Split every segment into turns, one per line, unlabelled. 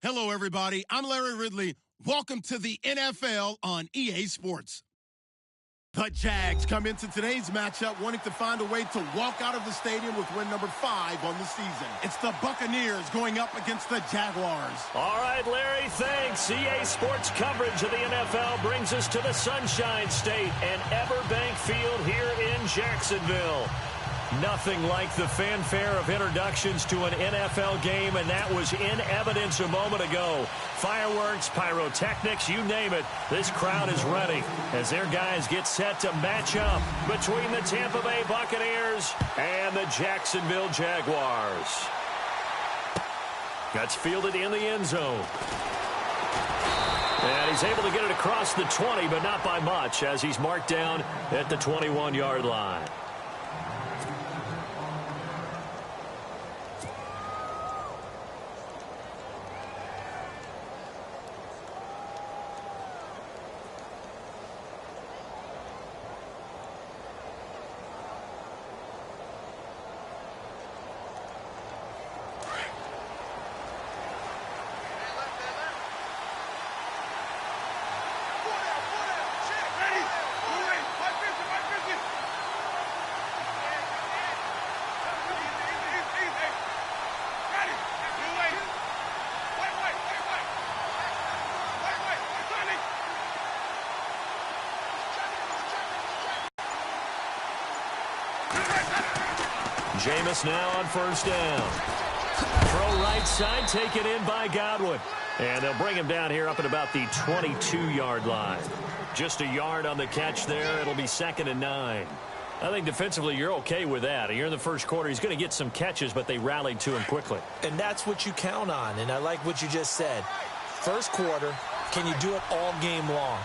Hello, everybody. I'm Larry Ridley. Welcome to the NFL on EA Sports. The Jags come into today's matchup wanting to find a way to walk out of the stadium with win number 5 on the season. It's the Buccaneers going up against the Jaguars.
All right, Larry, thanks. EA Sports coverage of the NFL brings us to the Sunshine State and Everbank Field here in Jacksonville. Nothing like the fanfare of introductions to an NFL game, and that was in evidence a moment ago. Fireworks, pyrotechnics, you name it. This crowd is ready as their guys get set to match up between the Tampa Bay Buccaneers and the Jacksonville Jaguars. That's fielded in the end zone. And he's able to get it across the 20, but not by much, as he's marked down at the 21-yard line. Jameis now on first down. Throw right side, taken in by Godwin. And they'll bring him down here up at about the 22-yard line. Just a yard on the catch there. It'll be 2nd and 9. I think defensively you're okay with that. Here in the first quarter, he's going to get some catches, but they rallied to him quickly.
And that's what you count on, and I like what you just said. First quarter, can you do it all game long?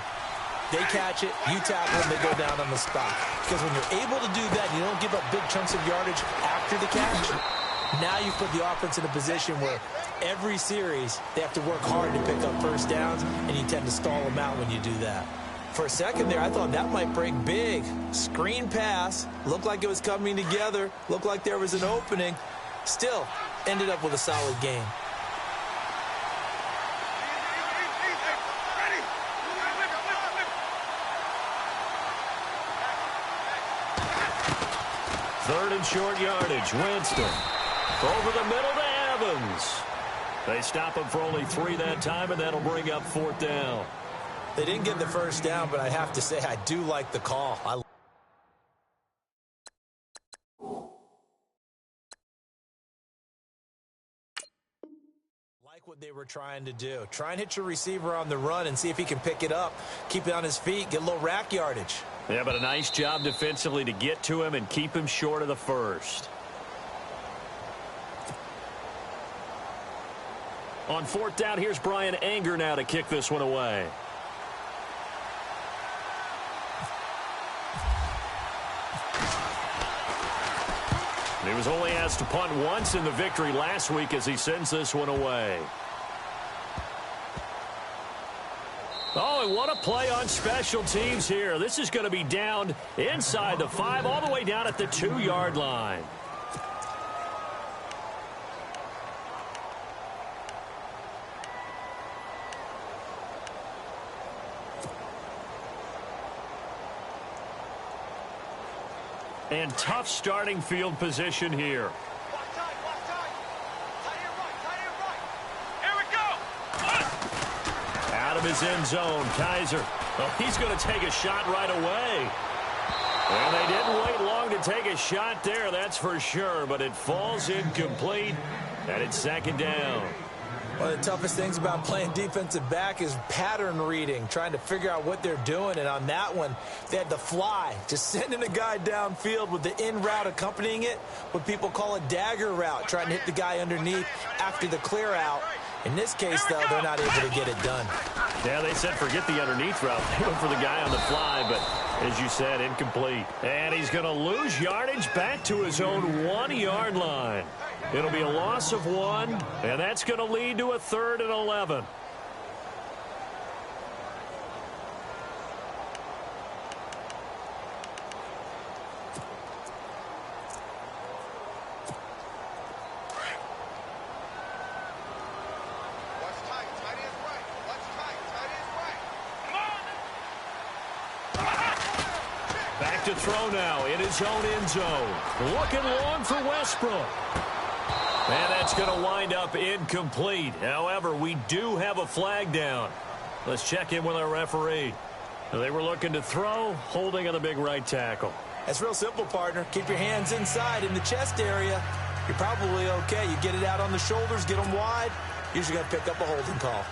They catch it, you tackle them, they go down on the spot. Because when you're able to do that, you don't give up big chunks of yardage after the catch. Now you put the offense in a position where every series they have to work hard to pick up first downs, and you tend to stall them out when you do that. For a second there, I thought that might break big. Screen pass, looked like it was coming together, looked like there was an opening. Still, ended up with a solid game.
Third and short yardage. Winston over the middle to Evans. They stop him for only 3 that time, and that'll bring up 4th down.
They didn't get the first down, but I have to say I do like the call. I like what they were trying to do. Try and hit your receiver on the run and see if he can pick it up, keep it on his feet, get a little rack yardage.
Yeah, but a nice job defensively to get to him and keep him short of the first. On 4th down, here's Brian Anger now to kick this one away. And he was only asked to punt once in the victory last week as he sends this one away. Oh, and what a play on special teams here. This is going to be down inside the 5, all the way down at the 2-yard line. And tough starting field position here. Out of his end zone, Kaiser. Oh, he's going to take a shot right away. And they didn't wait long to take a shot there, that's for sure. But it falls incomplete, and it's 2nd down.
One of the toughest things about playing defensive back is pattern reading, trying to figure out what they're doing. And on that one, they had the fly, just sending a guy downfield with the in route accompanying it, what people call a dagger route, trying to hit the guy underneath after the clear out. In this case, though, they're not able to get it done.
Yeah, they said forget the underneath route. They went for the guy on the fly, but as you said, incomplete. And he's going to lose yardage back to his own 1-yard line. It'll be a loss of 1, and that's going to lead to a 3rd and 11. back to throw now in his own end zone. Looking long for Westbrook. And that's going to wind up incomplete. However, we do have a flag down. Let's check in with our referee. They were looking to throw, holding on the big right tackle.
That's real simple, partner. Keep your hands inside in the chest area. You're probably okay. You get it out on the shoulders, get them wide. Usually got to pick up a holding call.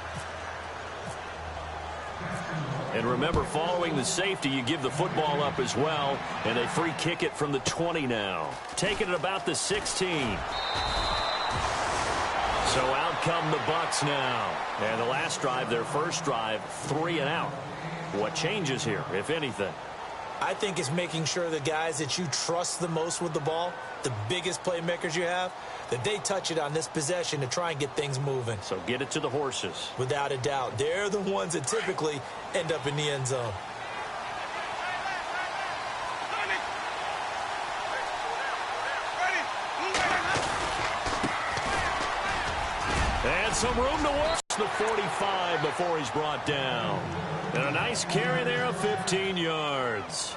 And remember, following the safety, you give the football up as well. And they free kick it from the 20 now. Taking it about the 16. So out come the Bucs now. And the last drive, their first drive, 3 and out. What changes here, if anything?
I think it's making sure the guys that you trust the most with the ball, the biggest playmakers you have, that they touch it on this possession to try and get things moving.
So get it to the horses.
Without a doubt. They're the ones that typically end up in the end zone.
And some room to work. The 45 before he's brought down. And a nice carry there of 15 yards.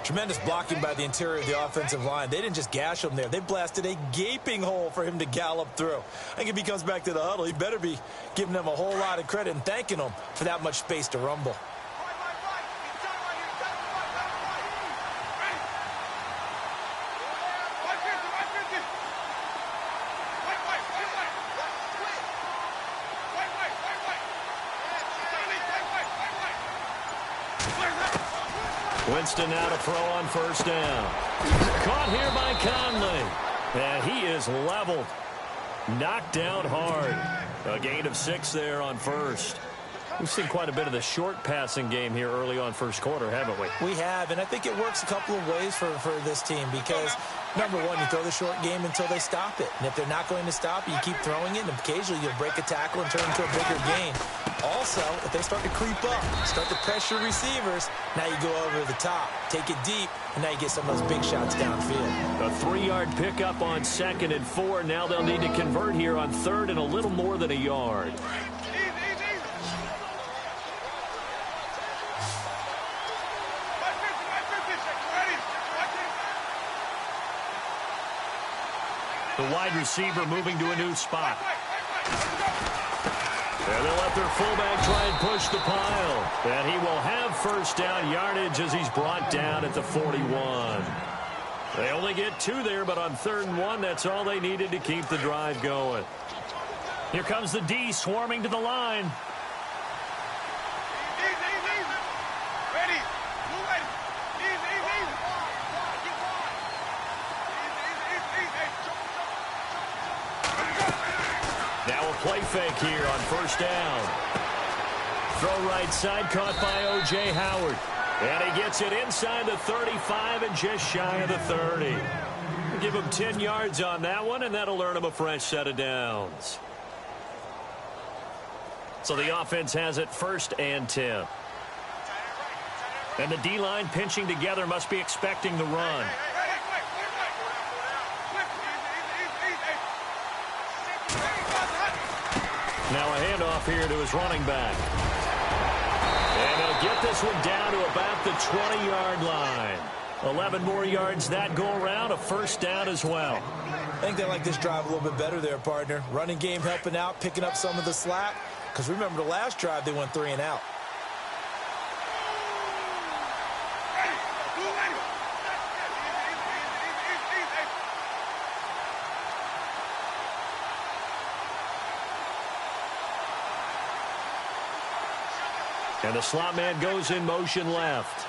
Tremendous blocking by the interior of the offensive line. They didn't just gash him there. They blasted a gaping hole for him to gallop through. I think if he comes back to the huddle, he better be giving them a whole lot of credit and thanking them for that much space to rumble.
Winston now to throw on first down. Caught here by Conley. And he is leveled. Knocked down hard. A gain of 6 there on first. We've seen quite a bit of the short passing game here early on first quarter, haven't we?
We have, and I think it works a couple of ways for this team because, number one, you throw the short game until they stop it. And if they're not going to stop it, you keep throwing it, and occasionally you'll break a tackle and turn it into a bigger gain. Also, if they start to creep up, start to pressure receivers, now you go over the top, take it deep, and now you get some of those big shots downfield.
A 3-yard pickup on 2nd and 4. Now they'll need to convert here on 3rd and a little more than a yard. The wide receiver moving to a new spot. And they'll let their fullback try and push the pile. And he will have first down yardage as he's brought down at the 41. They only get 2 there, but on 3rd and 1, that's all they needed to keep the drive going. Here comes the D swarming to the line. Now a play fake here on first down. Throw right side, caught by O.J. Howard. And he gets it inside the 35 and just shy of the 30. Give him 10 yards on that one, and that'll earn him a fresh set of downs. So the offense has it 1st and 10. And the D-line pinching together must be expecting the run. Now a handoff here to his running back. And he'll get this one down to about the 20-yard line. 11 more yards that go around, a first down as well.
I think they like this drive a little bit better there, partner. Running game helping out, picking up some of the slack. Because remember, the last drive, they went 3 and out.
And the slot man goes in motion left.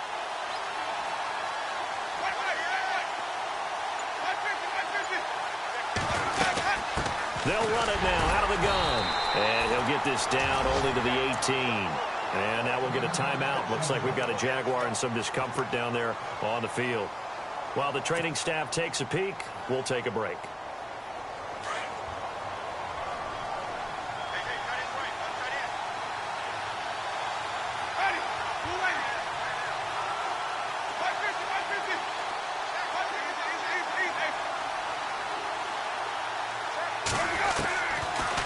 They'll run it now out of the gun. And he'll get this down only to the 18. And now we'll get a timeout. Looks like we've got a Jaguar and some discomfort down there on the field. While the training staff takes a peek, we'll take a break.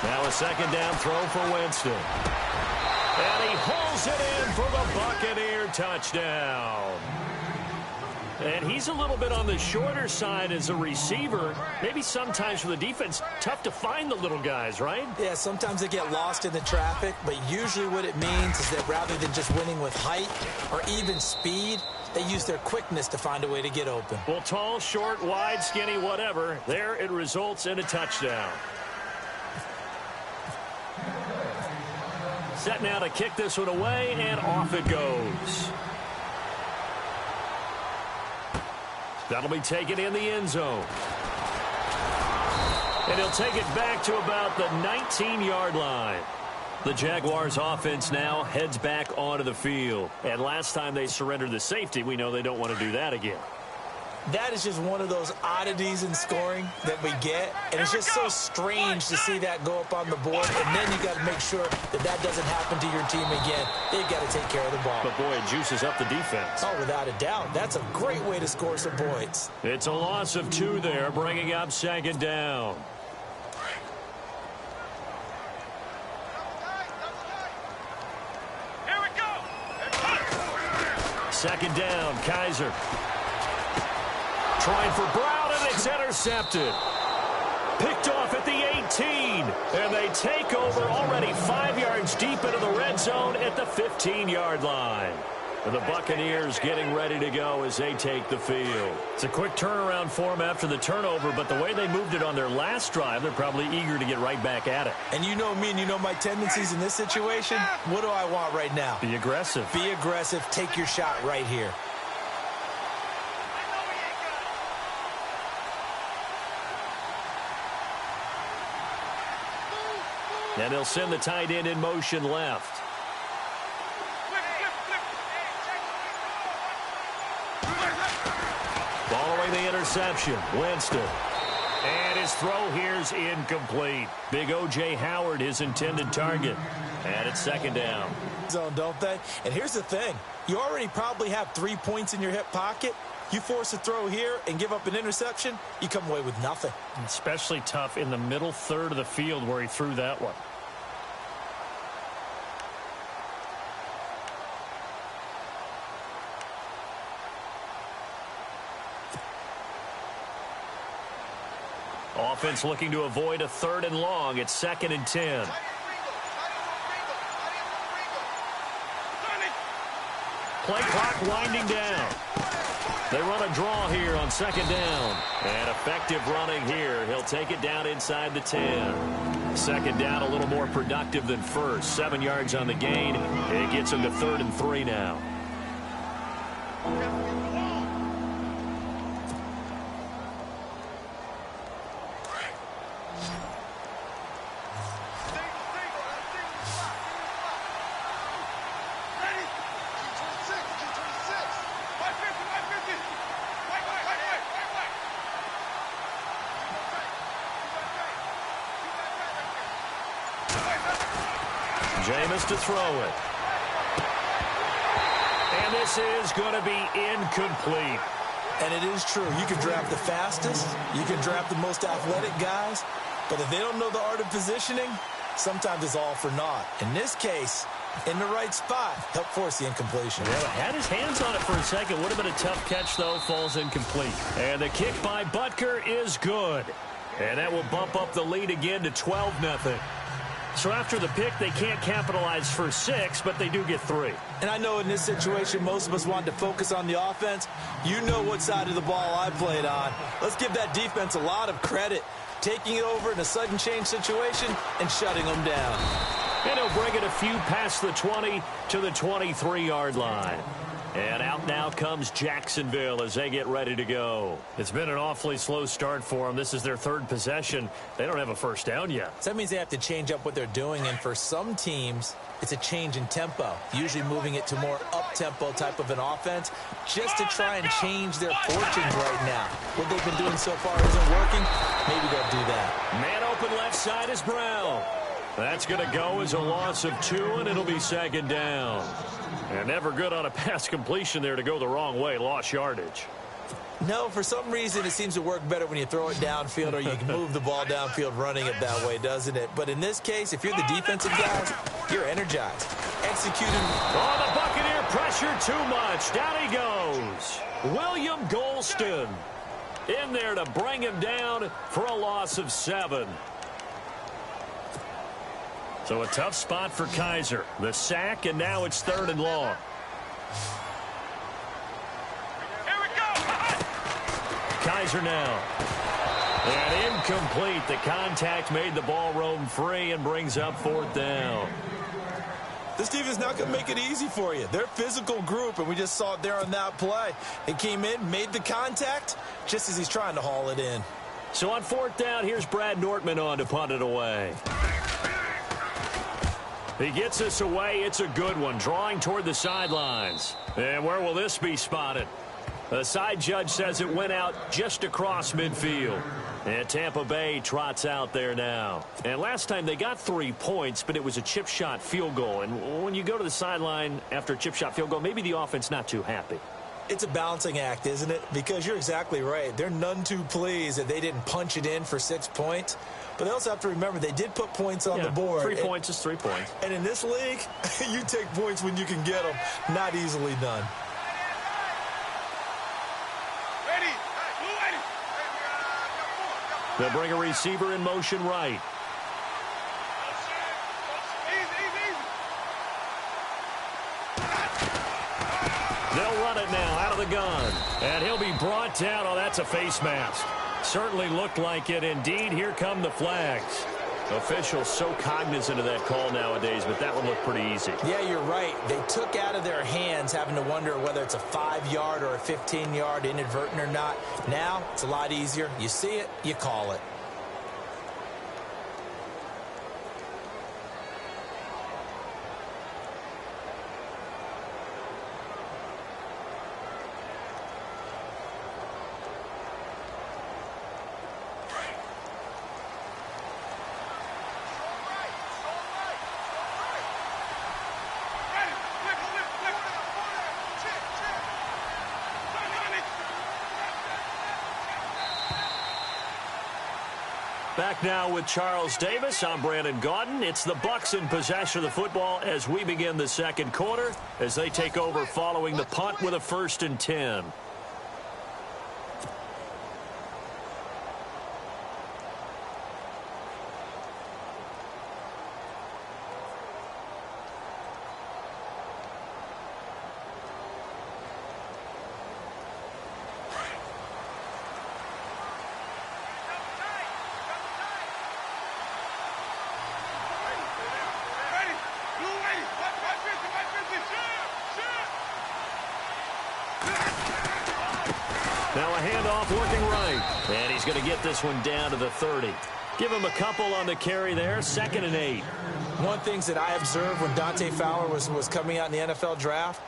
Now a second down throw for Winston. And he hauls it in for the Buccaneer touchdown. And he's a little bit on the shorter side as a receiver. Maybe sometimes for the defense, tough to find the little guys, right?
Yeah, sometimes they get lost in the traffic, but usually what it means is that rather than just winning with height or even speed, they use their quickness to find a way to get open.
Well, tall, short, wide, skinny, whatever, there it results in a touchdown. Set now to kick this one away, and off it goes. That'll be taken in the end zone. And he'll take it back to about the 19-yard line. The Jaguars offense now heads back onto the field. And last time they surrendered the safety, we know they don't want to do that again.
That is just one of those oddities in scoring that we get. And it's just so strange to see that go up on the board. And then you got to make sure that that doesn't happen to your team again. They've got to take care of the ball.
But, boy, it juices up the defense.
Oh, without a doubt. That's a great way to score some points.
It's a loss of 2 there, bringing up second down.
Here we go.
Second down, Kaiser. Trying for Brown, and it's intercepted. Picked off at the 18, and they take over already 5 yards deep into the red zone at the 15-yard line. And the Buccaneers getting ready to go as they take the field. It's a quick turnaround for them after the turnover, but the way they moved it on their last drive, they're probably eager to get right back at it.
And you know me and you know my tendencies in this situation. What do I want right now?
Be aggressive.
Be aggressive. Take your shot right here.
And they'll send the tight end in motion left. Following the interception, Winston. And his throw here's incomplete. Big O.J. Howard, his intended target. And it's second down.
Zone, don't they? And here's the thing. You already probably have 3 points in your hip pocket. You force a throw here and give up an interception, you come away with nothing.
Especially tough in the middle third of the field where he threw that one. Offense looking to avoid a 3rd and long. It's 2nd and 10. Play clock winding down. They run a draw here on 2nd down. And effective running here. He'll take it down inside the 10. 2nd down a little more productive than first. 7 yards on the gain. It gets him to 3rd and 3 now. Jameis to throw it. And this is going to be incomplete.
And it is true. You can draft the fastest. You can draft the most athletic guys. But if they don't know the art of positioning, sometimes it's all for naught. In this case, in the right spot, help force the incompletion.
Yeah, had his hands on it for a second. Would have been a tough catch, though. Falls incomplete. And the kick by Butker is good. And that will bump up the lead again to 12-0. So after the pick, they can't capitalize for 6, but they do get 3.
And I know in this situation, most of us wanted to focus on the offense. You know what side of the ball I played on. Let's give that defense a lot of credit, taking it over in a sudden change situation and shutting them down.
And he'll bring it a few past the 20 to the 23-yard line. And out now comes Jacksonville as they get ready to go. It's been an awfully slow start for them. This is their 3rd possession. They don't have a first down yet.
So that means they have to change up what they're doing. And for some teams, it's a change in tempo, usually moving it to more up-tempo type of an offense just to try and change their fortunes right now. What they've been doing so far isn't working. Maybe they'll do that.
Man open left side is Brown. That's going to go as a loss of 2, and it'll be 2nd down. And never good on a pass completion there to go the wrong way. Lost yardage.
No, for some reason, it seems to work better when you throw it downfield or you can move the ball downfield running it that way, doesn't it? But in this case, if you're the defensive guys, you're energized. Executing.
Oh, the Buccaneer pressure too much. Down he goes. William Golston in there to bring him down for a loss of 7. So a tough spot for Kaiser. The sack, and now it's 3rd and long.
Here we go.
Kaiser now. And incomplete. The contact made the ball roam free and brings up 4th down.
This defense is not going to make it easy for you. They're a physical group, and we just saw it there on that play. They came in, made the contact, just as he's trying to haul it in.
So on 4th down, here's Brad Nortman on to punt it away. He gets us away. It's a good one, drawing toward the sidelines. And where will this be spotted? The side judge says it went out just across midfield. And Tampa Bay trots out there now. And last time they got 3 points, but it was a chip shot field goal. And when you go to the sideline after a chip shot field goal, maybe the offense not too happy.
It's a balancing act, isn't it? Because you're exactly right. They're none too pleased that they didn't punch it in for 6 points. But they also have to remember they did put points on the board.
3 points is 3 points.
And in this league, you take points when you can get them. Not easily done.
They'll bring a receiver in motion right. They'll run it now out of the gun. And he'll be brought down. Oh, that's a face mask. Certainly looked like it. Indeed, here come the flags. Officials so cognizant of that call nowadays, but that one looked pretty easy.
Yeah, you're right. They took out of their hands having to wonder whether it's a 5-yard or a 15-yard inadvertent or not. Now, it's a lot easier. You see it, you call it.
Back now with Charles Davis. I'm Brandon Gaudin. It's the Bucs in possession of the football as we begin the 2nd quarter as they take over following the punt with a 1st and 10. Now a handoff working right. And he's going to get this one down to the 30. Give him a couple on the carry there. 2nd and 8.
One of the things that I observed when Dante Fowler was coming out in the NFL draft,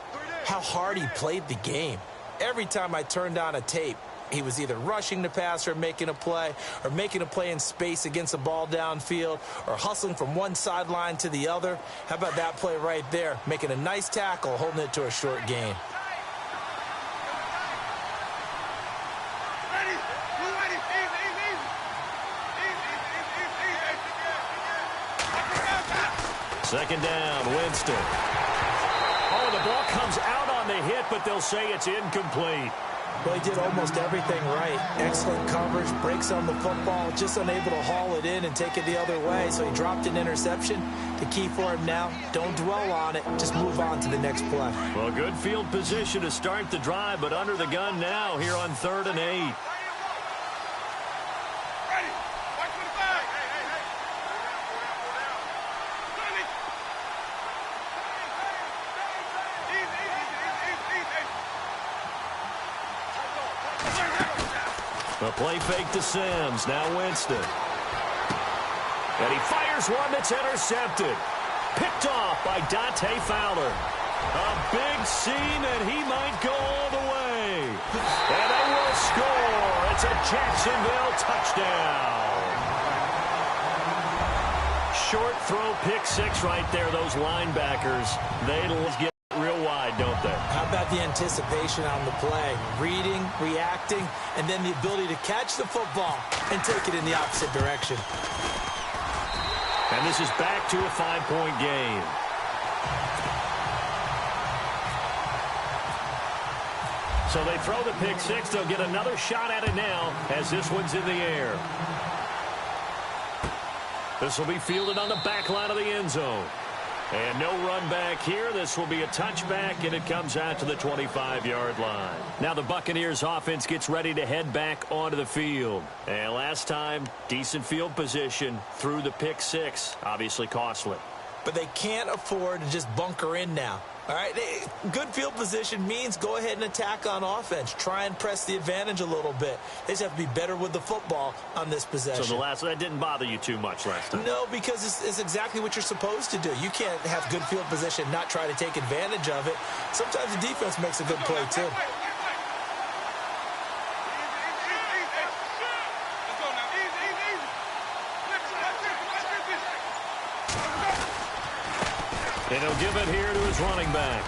how hard he played the game. Every time I turned on a tape, he was either rushing the passer, making a play, or making a play in space against a ball downfield, or hustling from one sideline to the other. How about that play right there? Making a nice tackle, holding it to a short gain.
Second down, Winston. Oh, the ball comes out on the hit, but they'll say it's incomplete.
Well, he did almost everything right. Excellent coverage, breaks on the football, just unable to haul it in and take it the other way, so he dropped an interception. The key for him now, don't dwell on it, just move on to the next play.
Well, good field position to start the drive, but under the gun now here on 3rd and 8. A play fake to Sims. Now Winston. And he fires one that's intercepted. Picked off by Dante Fowler. A big seam, and he might go all the way. And they will score. It's a Jacksonville touchdown. Short throw, pick 6 right there. Those linebackers, they'll get real wide, don't they?
How about the anticipation on the play? Reading, reacting, and then the ability to catch the football and take it in the opposite direction.
And this is back to a 5-point game. So they throw the pick six. They'll get another shot at it now as this one's in the air. This will be fielded on the back line of the end zone. And no run back here. This will be a touchback, and it comes out to the 25-yard line. Now the Buccaneers offense gets ready to head back onto the field. And last time, decent field position through the pick six. Obviously costly.
But they can't afford to just bunker in now. All right, good field position means go ahead and attack on offense. Try and press the advantage a little bit. They just have to be better with the football on this possession.
So that didn't bother you too much last time?
No, because it's exactly what you're supposed to do. You can't have good field position and not try to take advantage of it. Sometimes the defense makes a good play, too.
And he'll give it here to his running back.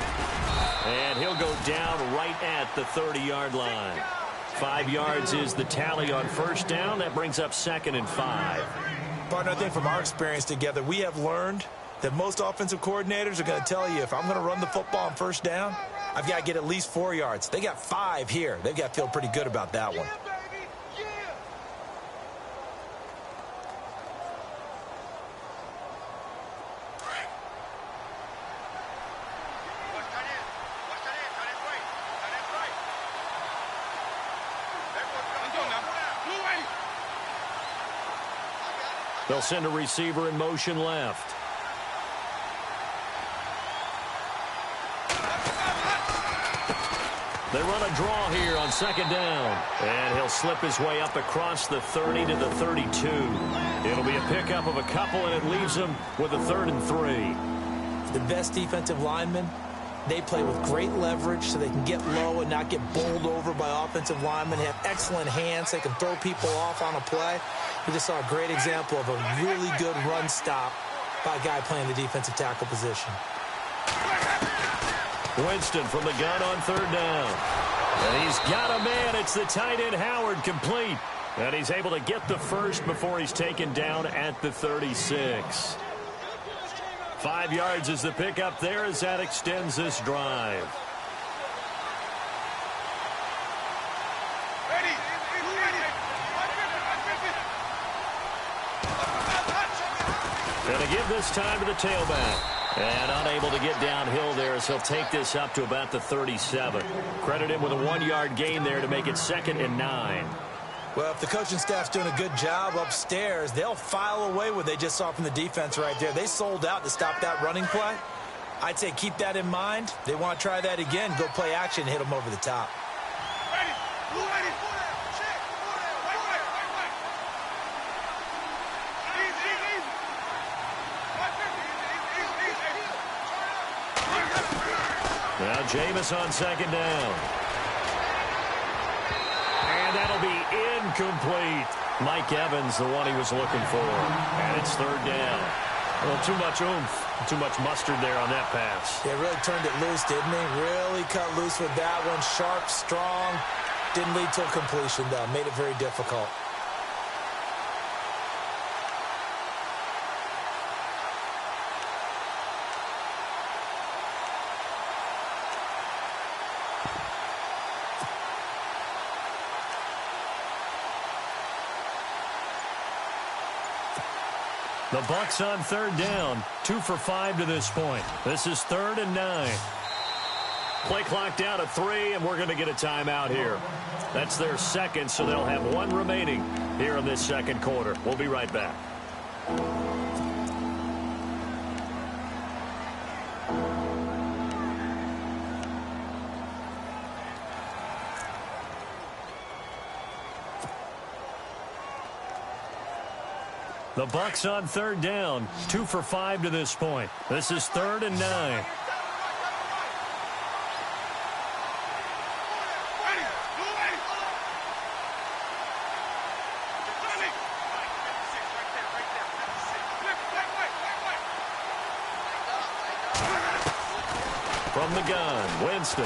And he'll go down right at the 30-yard line. 5 yards is the tally on first down. That brings up 2nd and 5.
Partner, I think from our experience together, we have learned that most offensive coordinators are going to tell you, if I'm going to run the football on first down, I've got to get at least 4 yards. They got 5 here. They've got to feel pretty good about that one.
They'll send a receiver in motion left. They run a draw here on 2nd down. And he'll slip his way up across the 30 to the 32. It'll be a pickup of a couple, and it leaves him with a 3rd and 3.
The best defensive linemen, they play with great leverage so they can get low and not get bowled over by offensive linemen. They have excellent hands. They can throw people off on a play. We just saw a great example of a really good run stop by a guy playing the defensive tackle position.
Winston from the gun on 3rd down. And he's got a man. It's the tight end Howard, complete. And he's able to get the first before he's taken down at the 36. 5 yards is the pickup there as that extends this drive. Going to give this time to the tailback. And unable to get downhill there as he'll take this up to about the 37. Credit him with a 1-yard gain there to make it 2nd and 9.
Well, if the coaching staff's doing a good job upstairs, they'll file away what they just saw from the defense right there. They sold out to stop that running play. I'd say keep that in mind. They want to try that again. Go play action and hit them over the top.
Now Jameis on 2nd down. And that'll be incomplete. Mike Evans, the one he was looking for. And it's 3rd down. Well, too much oomph, too much mustard there on that pass.
Yeah, really turned it loose, didn't he? Really cut loose with that one. Sharp, strong. Didn't lead to a completion, though. Made it very difficult.
The Bucs on 3rd down, 2 for 5 to this point. This is 3rd and 9. Play clock down to 3, and we're going to get a timeout here. That's their second, so they'll have 1 remaining here in this 2nd quarter. We'll be right back. The Bucs on 3rd down, 2 for 5 to this point. This is 3rd and 9. From the gun, Winston.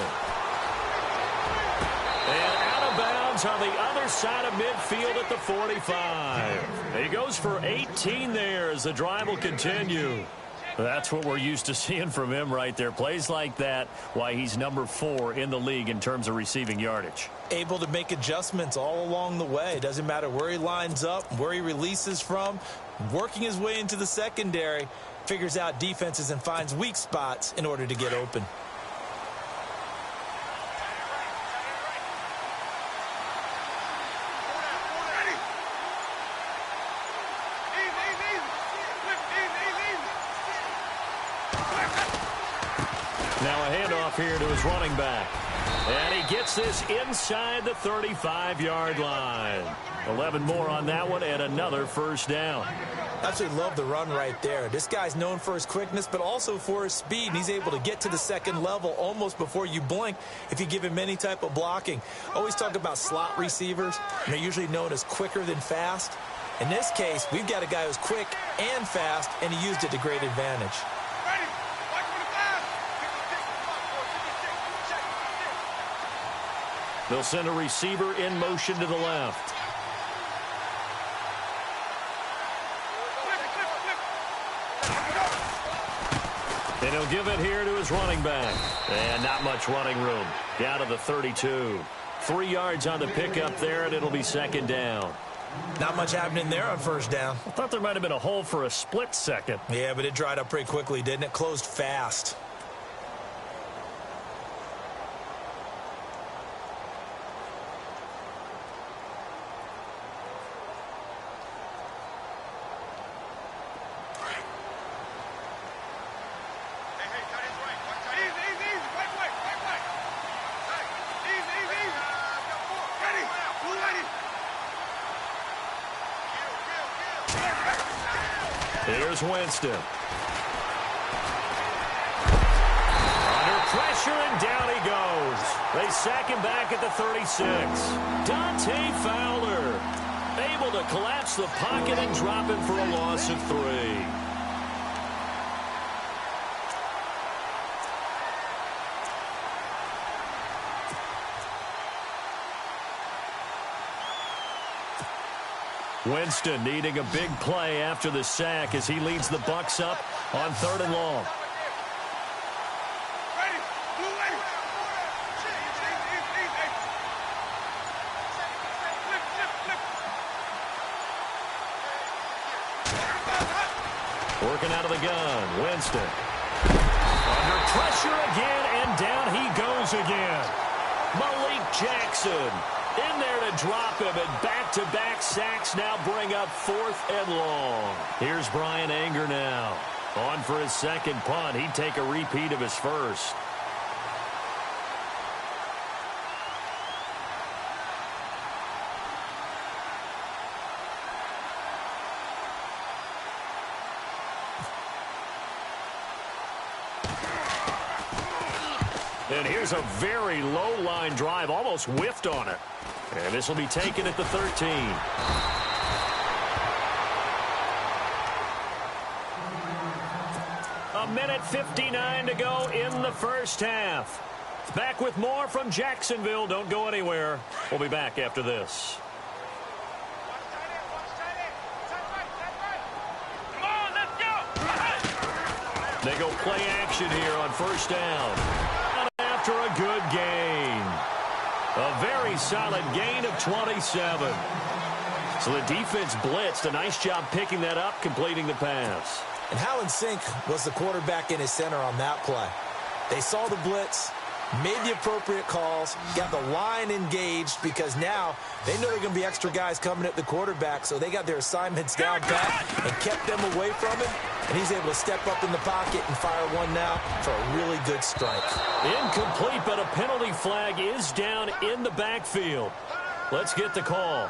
And out of bounds on the other side of midfield at the 45. He goes for 18 there as the drive will continue. That's what we're used to seeing from him right there. Plays like that, why he's number 4 in the league in terms of receiving yardage.
Able to make adjustments all along the way. Doesn't matter where he lines up, where he releases from. Working his way into the secondary, figures out defenses and finds weak spots in order to get open.
Now a handoff here to his running back. And he gets this inside the 35-yard line. 11 more on that one and another first down.
Absolutely love the run right there. This guy's known for his quickness, but also for his speed. And he's able to get to the second level almost before you blink if you give him any type of blocking. Always talk about slot receivers, and they're usually known as quicker than fast. In this case, we've got a guy who's quick and fast, and he used it to great advantage.
They'll send a receiver in motion to the left. And he'll give it here to his running back. And not much running room. Down to the 32. 3 yards on the pickup there, and it'll be second down.
Not much happening there on first down.
I thought there might have been a hole for a split second.
Yeah, but it dried up pretty quickly, didn't it? Closed fast.
Here's Winston. Under pressure, and down he goes. They sack him back at the 36. Dante Fowler able to collapse the pocket and drop him for a loss of 3. Winston needing a big play after the sack as he leads the Bucs up on 3rd and long. Working out of the gun, Winston. Under pressure again, and down he goes again. Malik Jackson in there to drop him, and back-to-back sacks now bring up 4th and long. Here's Brian Anger now. On for his second punt. He'd take a repeat of his first. And here's a very low line drive, almost whiffed on it. And this will be taken at the 13. A minute 59 to go in the first half. Back with more from Jacksonville. Don't go anywhere. We'll be back after this. They go play action here on first down. After a good gain. A very solid gain of 27. So the defense blitzed. A nice job picking that up, completing the pass.
And how in sync was the quarterback in his center on that play? They saw the blitz, made the appropriate calls, got the line engaged because now they know there are going to be extra guys coming at the quarterback, so they got their assignments down pat and kept them away from him. And he's able to step up in the pocket and fire one now for a really good strike.
Incomplete, but a penalty flag is down in the backfield. Let's get the call.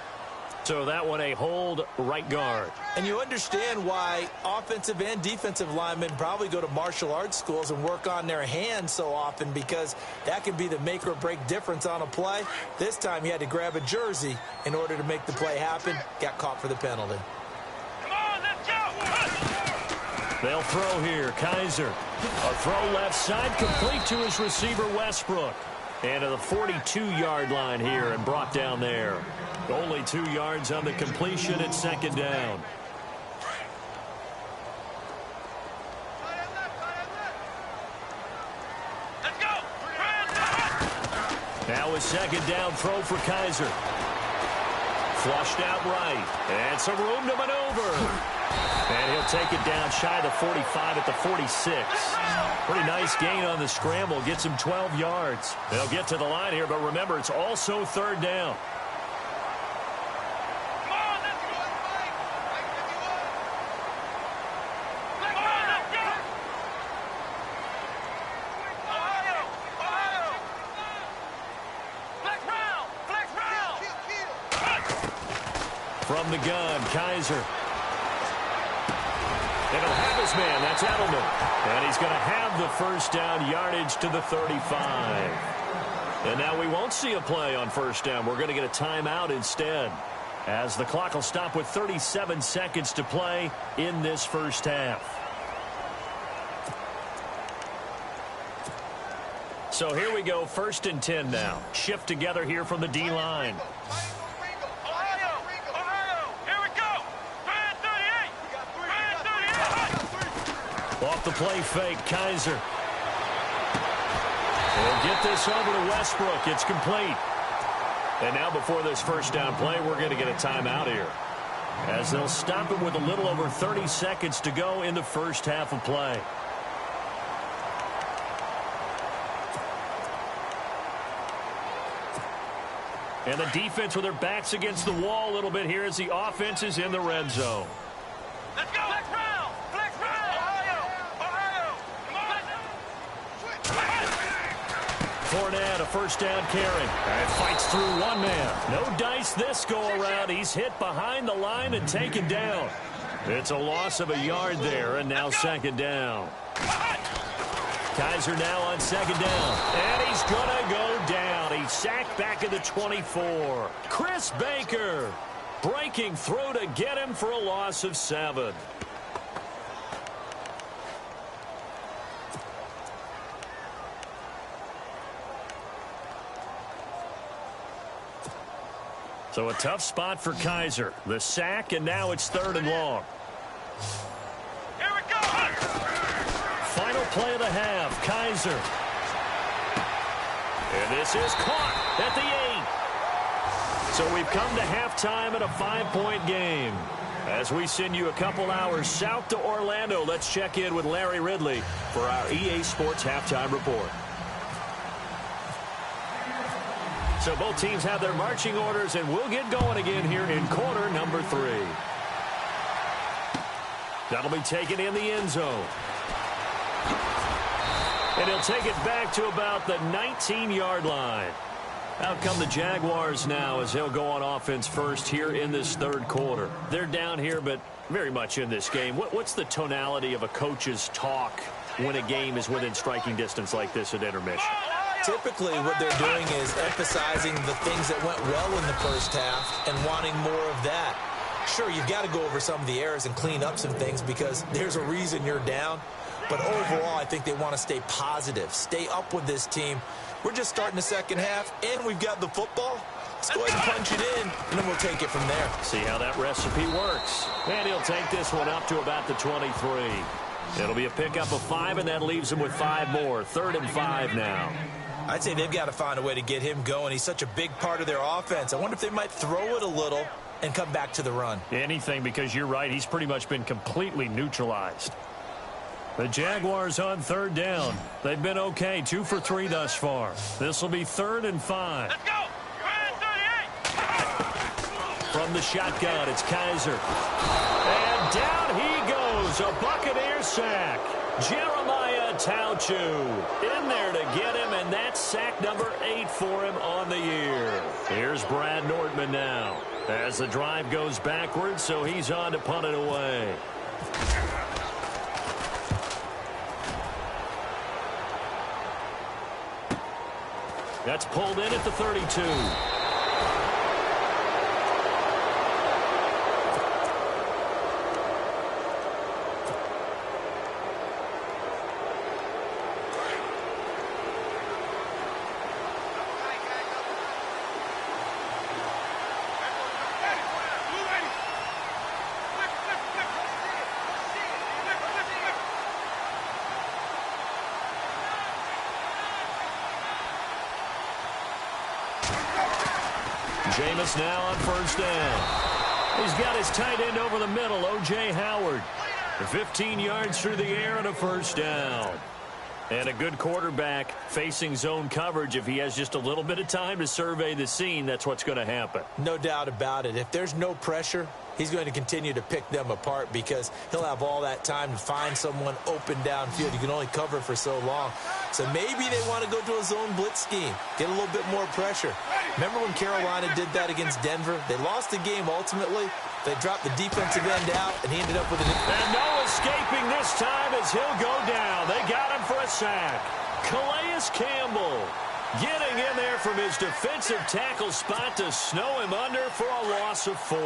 So that one a hold right guard.
And you understand why offensive and defensive linemen probably go to martial arts schools and work on their hands so often, because that can be the make or break difference on a play. This time he had to grab a jersey in order to make the play happen. Got caught for the penalty.
Come on, let's go!
They'll throw here. Kaiser. A throw left side, complete to his receiver Westbrook. And to the 42-yard line here and brought down there. Only 2 yards on the completion at second down. Now a second down throw for Kaiser. Flushed out right. And some room to maneuver. And he'll take it down shy of the 45 at the 46. Pretty nice gain on the scramble. Gets him 12 yards. They'll get to the line here, but remember, it's also third down. From the gun, Kaiser. And he'll have his man. That's Edelman. And he's going to have the first down yardage to the 35. And now we won't see a play on first down. We're going to get a timeout instead, as the clock will stop with 37 seconds to play in this first half. So here we go, 1st and 10 now. Shift together here from the D-line. Off the play fake, Kaiser. We'll get this over to Westbrook. It's complete. And now before this first down play, we're going to get a timeout here, as they'll stop it with a little over 30 seconds to go in the first half of play. And the defense with their backs against the wall a little bit here as the offense is in the red zone.
Let's go! Flex round! Flex round! Ohio!
Fournette, a first down carry. And fights through one man. No dice this go-around. He's hit behind the line and taken down. It's a loss of a yard there, and now second down. Kaiser now on second down. And he's going to go down. He's sacked back at the 24. Chris Baker breaking through to get him for a loss of 7. So a tough spot for Kaiser. The sack, and now it's 3rd and long.
Here we go!
Final play of the half, Kaiser. And this is caught at the 8. So we've come to halftime in a 5-point game. As we send you a couple hours south to Orlando, let's check in with Larry Ridley for our EA Sports Halftime Report. So both teams have their marching orders, and we'll get going again here in quarter number 3. That'll be taken in the end zone. And he'll take it back to about the 19-yard line. Out come the Jaguars now as they'll go on offense first here in this 3rd quarter. They're down here, but very much in this game. What's the tonality of a coach's talk when a game is within striking distance like this at intermission?
Typically, what they're doing is emphasizing the things that went well in the first half and wanting more of that. Sure, you've got to go over some of the errors and clean up some things because there's a reason you're down. But overall, I think they want to stay positive, stay up with this team. We're just starting the second half, and we've got the football. Let's go ahead and punch it in, and then we'll take it from there.
See how that recipe works. And he'll take this one up to about the 23. It'll be a pickup of 5, and that leaves him with 5 more. 3rd and 5 now.
I'd say they've got to find a way to get him going. He's such a big part of their offense. I wonder if they might throw it a little and come back to the run.
Anything, because you're right. He's pretty much been completely neutralized. The Jaguars on 3rd down. They've been okay, 2 for 3 thus far. This will be 3rd and 5.
Let's go!
From the shotgun, it's Kaiser. And down he goes, a Buccaneer sack. Jeremiah Tauchu in there to get him, and that's sack number 8 for him on the year. Here's Brad Nordman now as the drive goes backwards, so he's on to punt it away. That's pulled in at the 32. Jameis now on first down. He's got his tight end over the middle, O.J. Howard. 15 yards through the air and a first down. And a good quarterback facing zone coverage. If he has just a little bit of time to survey the scene, that's what's going to happen.
No doubt about it. If there's no pressure, he's going to continue to pick them apart because he'll have all that time to find someone open downfield. You can only cover for so long. So maybe they want to go to a zone blitz scheme, get a little bit more pressure. Remember when Carolina did that against Denver? They lost the game ultimately. They dropped the defensive end out, and he ended up with an...
And no escaping this time as he'll go down. They got him for a sack. Calais Campbell getting in there from his defensive tackle spot to snow him under for a loss of 4.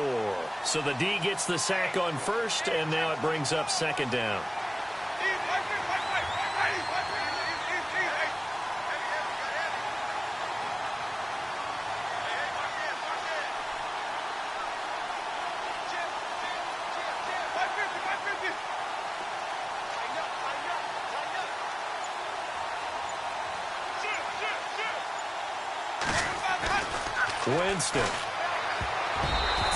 So the D gets the sack on first, and now it brings up second down. Winston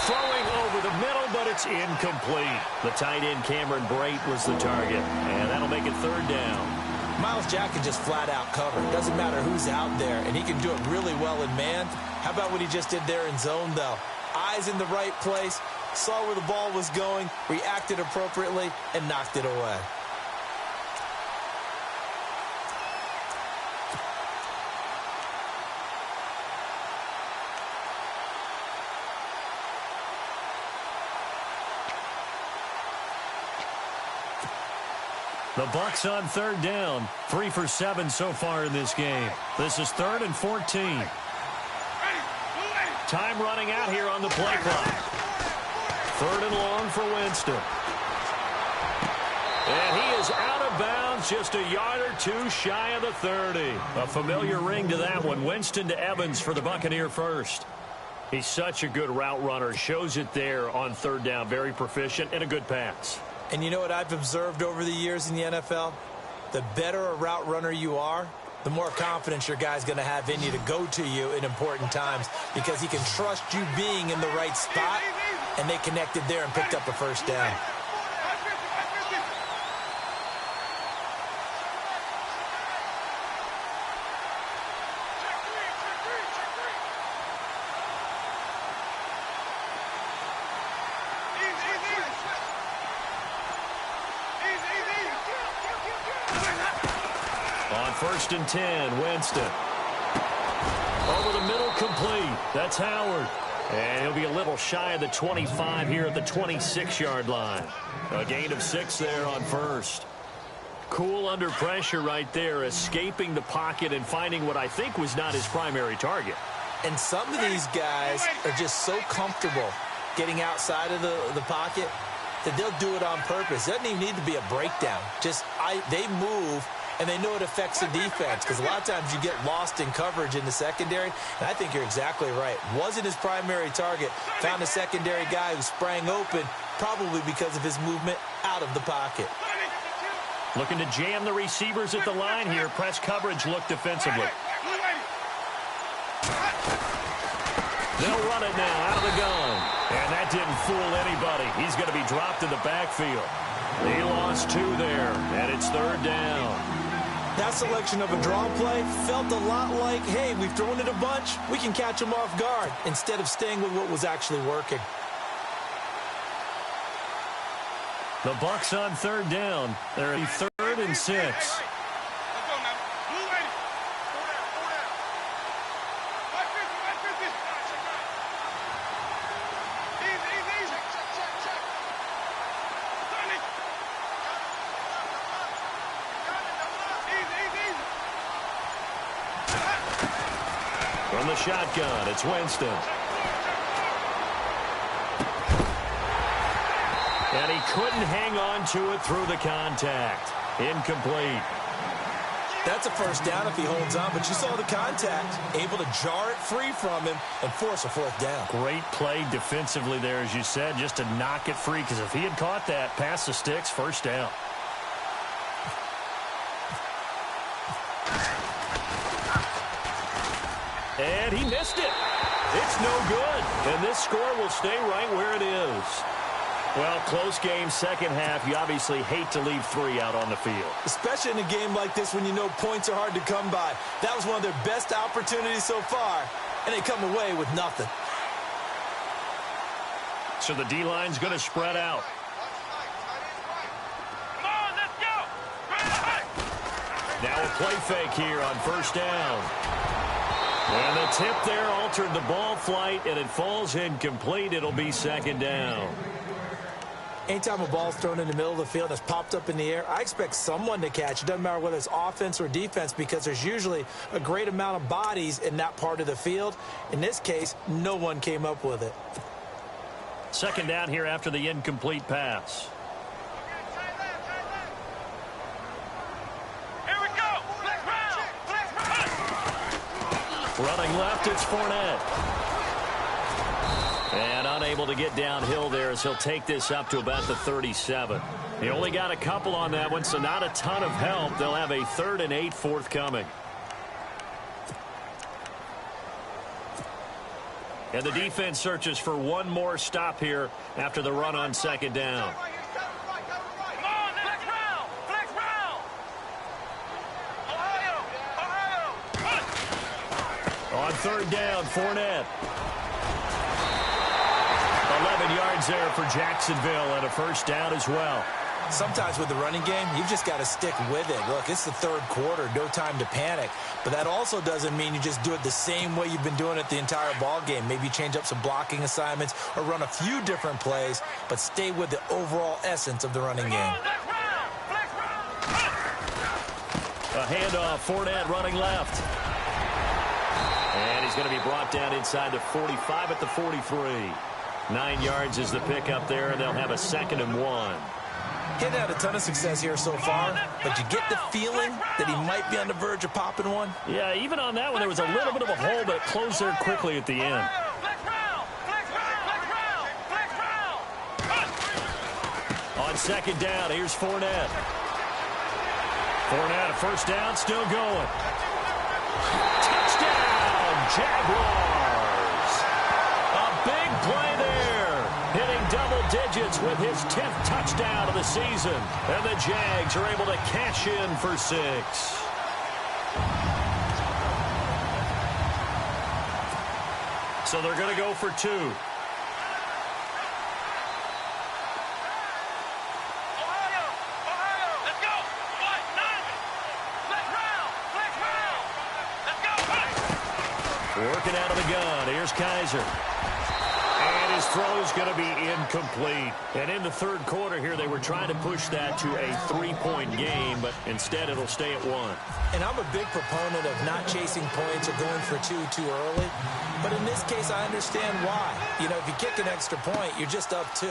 throwing over the middle, but it's incomplete. The tight end Cameron Brate was the target, and that'll make it third down.
Myles Jack can just flat out cover. Doesn't matter who's out there, and he can do it really well in man. How about what he just did there in zone, though? Eyes in the right place, saw where the ball was going, reacted appropriately, and knocked it away.
The Bucs on third down. 3 for 7 so far in this game. This is 3rd and 14. Time running out here on the play clock. 3rd and long for Winston. And he is out of bounds, just a yard or two shy of the 30. A familiar ring to that one. Winston to Evans for the Buccaneer first. He's such a good route runner. Shows it there on third down. Very proficient and a good pass.
And you know what I've observed over the years in the NFL? The better a route runner you are, the more confidence your guy's going to have in you to go to you in important times because he can trust you being in the right spot, and they connected there and picked up a first down.
First and 10, Winston. Over the middle, complete. That's Howard. And he'll be a little shy of the 25 here at the 26-yard line. A gain of 6 there on first. Cool under pressure right there, escaping the pocket and finding what I think was not his primary target.
And some of these guys are just so comfortable getting outside of the pocket that they'll do it on purpose. It doesn't even need to be a breakdown. They move, and they know it affects the defense because a lot of times you get lost in coverage in the secondary. And I think you're exactly right. Wasn't his primary target. Found a secondary guy who sprang open, probably because of his movement out of the pocket.
Looking to jam the receivers at the line here. Press coverage look defensively. They'll run it now out of the gun. And that didn't fool anybody. He's going to be dropped in the backfield. He lost 2 there, and it's third down.
That selection of a draw play felt a lot like, hey, we've thrown it a bunch. We can catch them off guard instead of staying with what was actually working.
The Bucs on third down. They're at 3rd and 6. From the shotgun, it's Winston. And he couldn't hang on to it through the contact. Incomplete.
That's a first down if he holds on, but you saw the contact. Able to jar it free from him and force a 4th down.
Great play defensively there, as you said, just to knock it free, because if he had caught that, past the sticks, first down. And he missed it. It's no good, and this score will stay right where it is. Well, close game, second half. You obviously hate to leave 3 out on the field.
Especially in a game like this when you know points are hard to come by. That was one of their best opportunities so far, and they come away with nothing.
So the D-line's going to spread out.
Come on, let's go.
Now a play fake here on first down. And the tip there altered the ball flight, and it falls incomplete. It'll be second down.
Anytime a ball's thrown in the middle of the field that's popped up in the air, I expect someone to catch. It doesn't matter whether it's offense or defense because there's usually a great amount of bodies in that part of the field. In this case, no one came up with it.
Second down here after the incomplete pass.
Here we go. Flex round. Flex round.
Running left, it's Fournette. And unable to get downhill there as he'll take this up to about the 37. He only got a couple on that one, so not a ton of help. They'll have a 3rd and 8 forthcoming. And the defense searches for one more stop here after the run on second down.
Come on, flex round. Flex round. Ohio. Ohio.
On third down, Fournette. 11 yards there for Jacksonville and a first down as well.
Sometimes with the running game, you've just got to stick with it. Look, it's the third quarter, no time to panic. But that also doesn't mean you just do it the same way you've been doing it the entire ball game. Maybe change up some blocking assignments or run a few different plays, but stay with the overall essence of the running game.
Flex round. Flex round.
A handoff, Fournette running left. And he's going to be brought down inside the 45 at the 43. 9 yards is the pickup there, and they'll have a 2nd and 1.
He hadn't had a ton of success here so far, but you get the feeling that he might be on the verge of popping one.
Yeah, even on that one, there was a little bit of a hole, but it closed there quickly at the end.
Flex round. Flex round. Flex round. Flex round.
On second down, here's Fournette. Fournette, a first down, still going. Touchdown, Jaguars. A big play there, hitting double digits with his 10th touchdown of the season. And the Jags are able to cash in for 6. So they're going to go for 2.
Ohio. Ohio. Let's go. What? 9. Flex round. Flex round. Let's go.
Working out of the gun. Here's Kaiser. And his throw is going to be incomplete. And in the third quarter here, they were trying to push that to a 3-point game, but instead it'll stay at 1.
And I'm a big proponent of not chasing points or going for 2 too early. But in this case, I understand why. You know, if you kick an extra point, you're just up 2,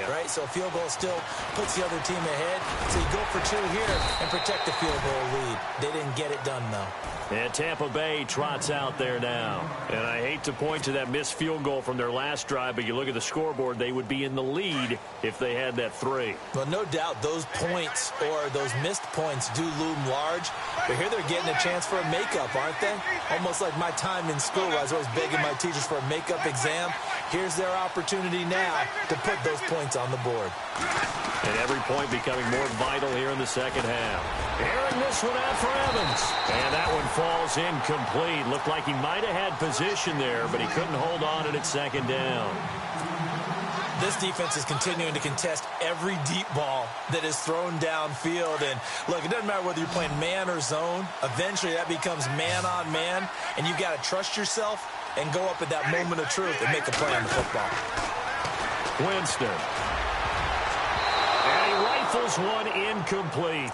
right? So a field goal still puts the other team ahead. So you go for 2 here and protect the field goal lead. They didn't get it done, though.
And Tampa Bay trots out there now. And I hate to point to that missed field goal from their last drive, but you look at the scoreboard, they would be in the lead if they had that 3.
Well, no doubt those points or those missed points do loom large. But here they're getting a chance for a makeup, aren't they? Almost like my time in school. I was always begging my teachers for a makeup exam. Here's their opportunity now to put those points on the board.
And every point becoming more vital here in the second half. Airing this one out for Evans. And that one falls incomplete. Looked like he might have had position there, but he couldn't hold on at second down.
This defense is continuing to contest every deep ball that is thrown downfield. And, look, it doesn't matter whether you're playing man or zone. Eventually, that becomes man-on-man, and you've got to trust yourself and go up at that moment of truth and make a play on the football.
Winston. And he rifles one incomplete.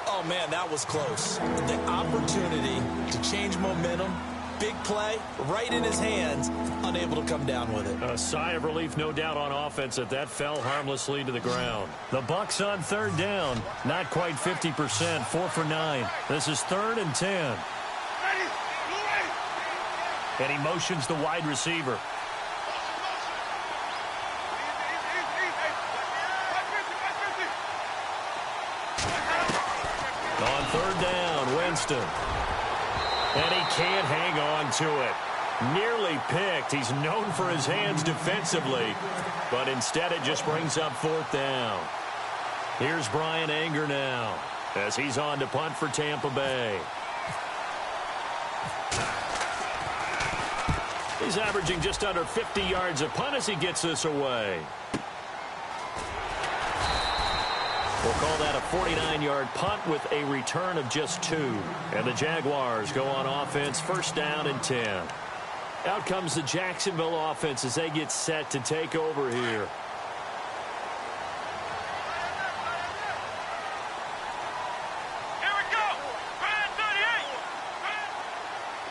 Oh, man, that was close. The opportunity to change momentum, big play, right in his hands, unable to come down with it.
A sigh of relief, no doubt, on offense that fell harmlessly to the ground. The Bucs on third down, not quite 50%, 4 for 9. This is 3rd and 10. And he motions the wide receiver. On third down, Winston. And he can't hang on to it. Nearly picked. He's known for his hands defensively, but instead it just brings up 4th down. Here's Brian Anger now as he's on to punt for Tampa Bay. He's averaging just under 50 yards a punt as he gets this away. We'll call that a 49-yard punt with a return of just 2. And the Jaguars go on offense, 1st down and 10. Out comes the Jacksonville offense as they get set to take over here.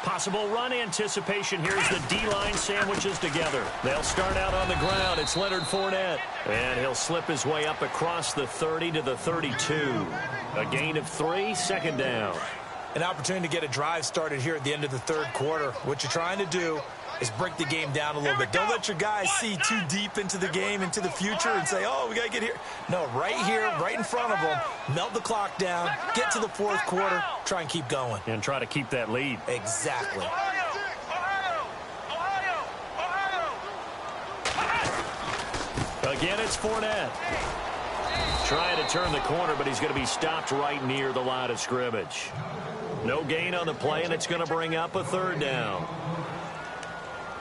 Possible run anticipation. Here's the D-line sandwiches together. They'll start out on the ground. It's Leonard Fournette. And he'll slip his way up across the 30 to the 32. A gain of 3, 2nd down.
An opportunity to get a drive started here at the end of the 3rd quarter. What you're trying to do is break the game down a little bit. Don't let your guys see too deep into the game, into the future, and say, oh, we got to get here. No, right here, right in front of them, melt the clock down, get to the 4th quarter, try and keep going.
And try to keep that lead.
Exactly.
Again, it's Fournette. Trying to turn the corner, but he's going to be stopped right near the line of scrimmage. No gain on the play, and it's going to bring up a 3rd down.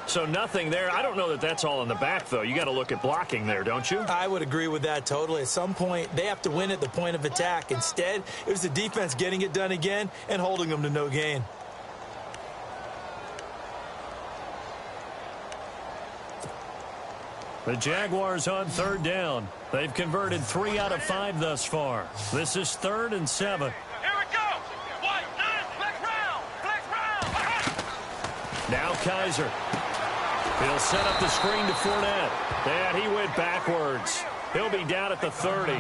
So nothing there. I don't know that that's all in the back, though. You got to look at blocking there, don't you?
I would agree with that totally. At some point, they have to win at the point of attack. Instead, it was the defense getting it done again and holding them to no gain.
The Jaguars on 3rd down. They've converted 3 out of 5 thus far. This is 3rd and 7.
Here we go. Flex round.
Now Kaiser. He'll set up the screen to Fournette. And he went backwards. He'll be down at the 30.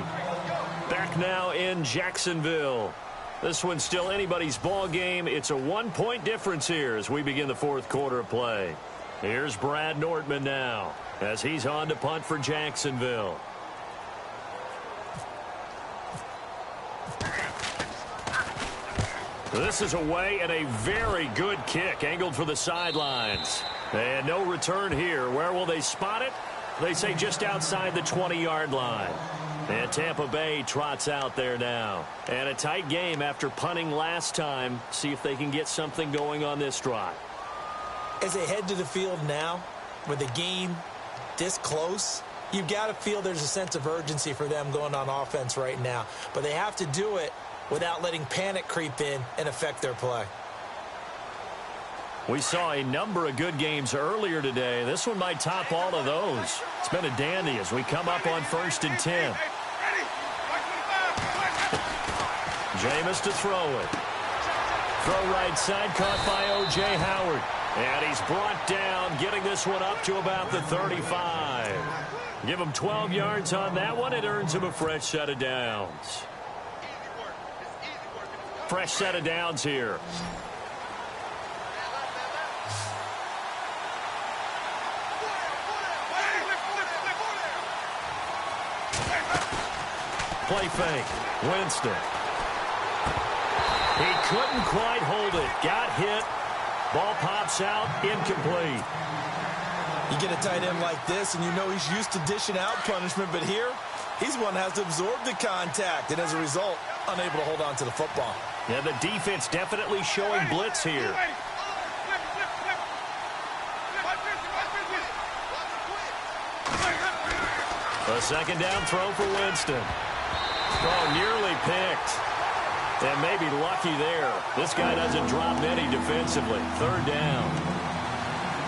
Back now in Jacksonville. This one's still anybody's ball game. It's a 1-point difference here as we begin the 4th quarter of play. Here's Brad Nortman now as he's on to punt for Jacksonville. This is away and a very good kick angled for the sidelines. And no return here. Where will they spot it? They say just outside the 20-yard line. And Tampa Bay trots out there now. And a tight game after punting last time. See if they can get something going on this drive.
As they head to the field now, with the game this close, you've got to feel there's a sense of urgency for them going on offense right now. But they have to do it without letting panic creep in and affect their play.
We saw a number of good games earlier today. This one might top all of those. It's been a dandy as we come up on 1st and 10. Jameis to throw it. Throw right side, caught by O.J. Howard. And he's brought down, getting this one up to about the 35. Give him 12 yards on that one. It earns him a fresh set of downs. Fresh set of downs here. Play fake. Winston. He couldn't quite hold it. Got hit. Ball pops out. Incomplete.
You get a tight end like this, and you know he's used to dishing out punishment, but here, he's one that has to absorb the contact, and as a result, unable to hold on to the football.
Yeah, the defense definitely showing blitz here. A 2nd down throw for Winston. Oh, nearly picked. And maybe lucky there. This guy doesn't drop many defensively. 3rd down.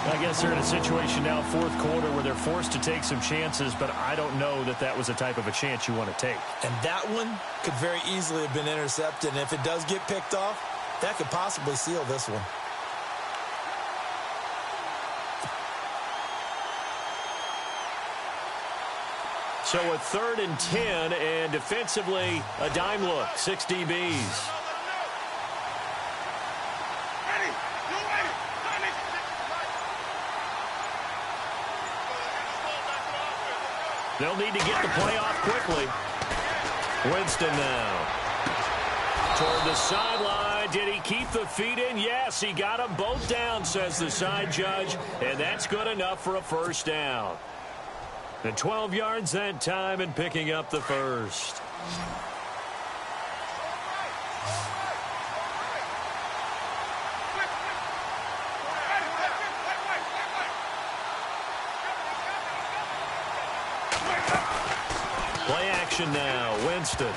I guess they're in a situation now, 4th quarter, where they're forced to take some chances, but I don't know that that was the type of a chance you want to take.
And that one could very easily have been intercepted. And if it does get picked off, that could possibly seal this one.
So a 3rd and 10, and defensively, a dime look, 6 DBs. They'll need to get the play off quickly. Winston now. Toward the sideline, did he keep the feet in? Yes, he got them both down, says the side judge, and that's good enough for a first down. And 12 yards that time and picking up the first. Play action now, Winston.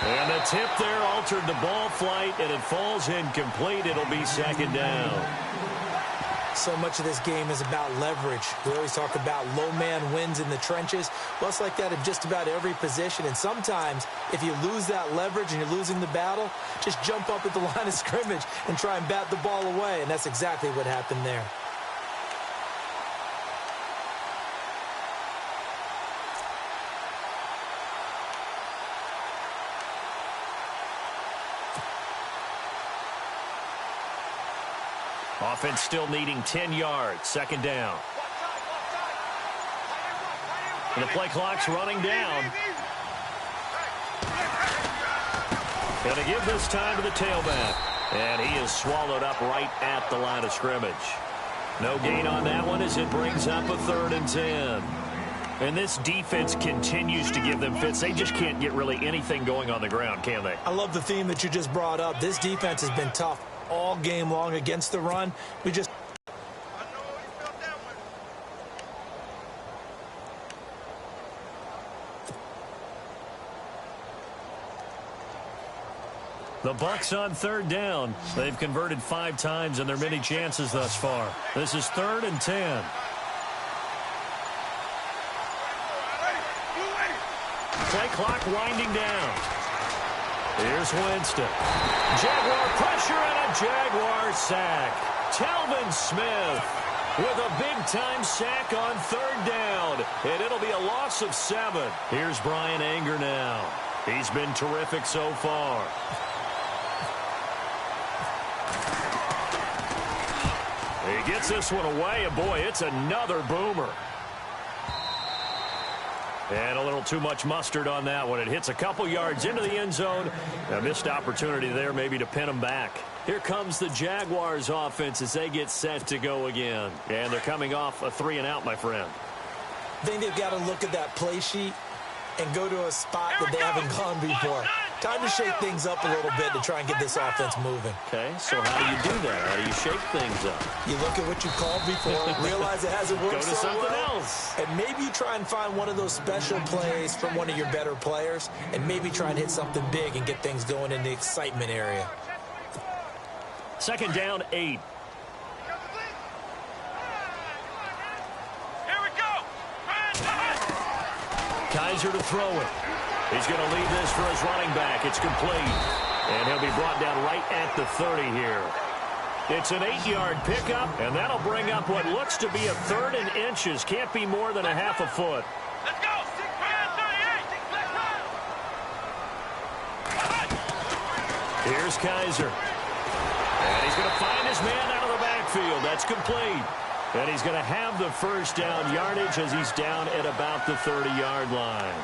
And the tip there altered the ball flight, and it falls incomplete. It'll be second down.
So much of this game is about leverage. We always talk about low man wins in the trenches. Well, it's like that in just about every position. And sometimes, if you lose that leverage and you're losing the battle, just jump up at the line of scrimmage and try and bat the ball away. And that's exactly what happened there.
Offense still needing 10 yards. Second down. And the play clock's running down. Going to give this time to the tailback. And he is swallowed up right at the line of scrimmage. No gain on that one as it brings up a 3rd and 10. And this defense continues to give them fits. They just can't get really anything going on the ground, can they?
I love the theme that you just brought up. This defense has been tough all game long against the run. We just...
The Bucs on 3rd down. They've converted 5 times in their many chances thus far. This is 3rd and 10. Play clock winding down. Here's Winston. Jaguar pressure and a Jaguar sack. Telvin Smith with a big-time sack on 3rd down. And it'll be a loss of 7. Here's Brian Anger now. He's been terrific so far. He gets this one away, and boy, it's another boomer. And a little too much mustard on that one. It hits a couple yards into the end zone. A missed opportunity there maybe to pin them back. Here comes the Jaguars offense as they get set to go again. And they're coming off a 3-and-out, my friend.
I think they've got to look at that play sheet and go to a spot that they haven't gone before. Time to shake things up a little bit to try and get this offense moving.
Okay, so how do you do that? How do you shake things up?
You look at what you called before, realize it hasn't worked
Go to
so
something
well,
else.
and maybe you try and find one of those special plays from one of your better players, and maybe try and hit something big and get things going in the excitement area.
Second down, 8.
Here we go.
Kaiser to throw it. He's going to lead this for his running back. It's complete. And he'll be brought down right at the 30 here. It's an 8-yard pickup, and that'll bring up what looks to be a 3rd and inches. Can't be more than a half a foot.
Let's go. 38.
Here's Kaiser. And he's going to find his man out of the backfield. That's complete. And he's going to have the first down yardage as he's down at about the 30-yard line.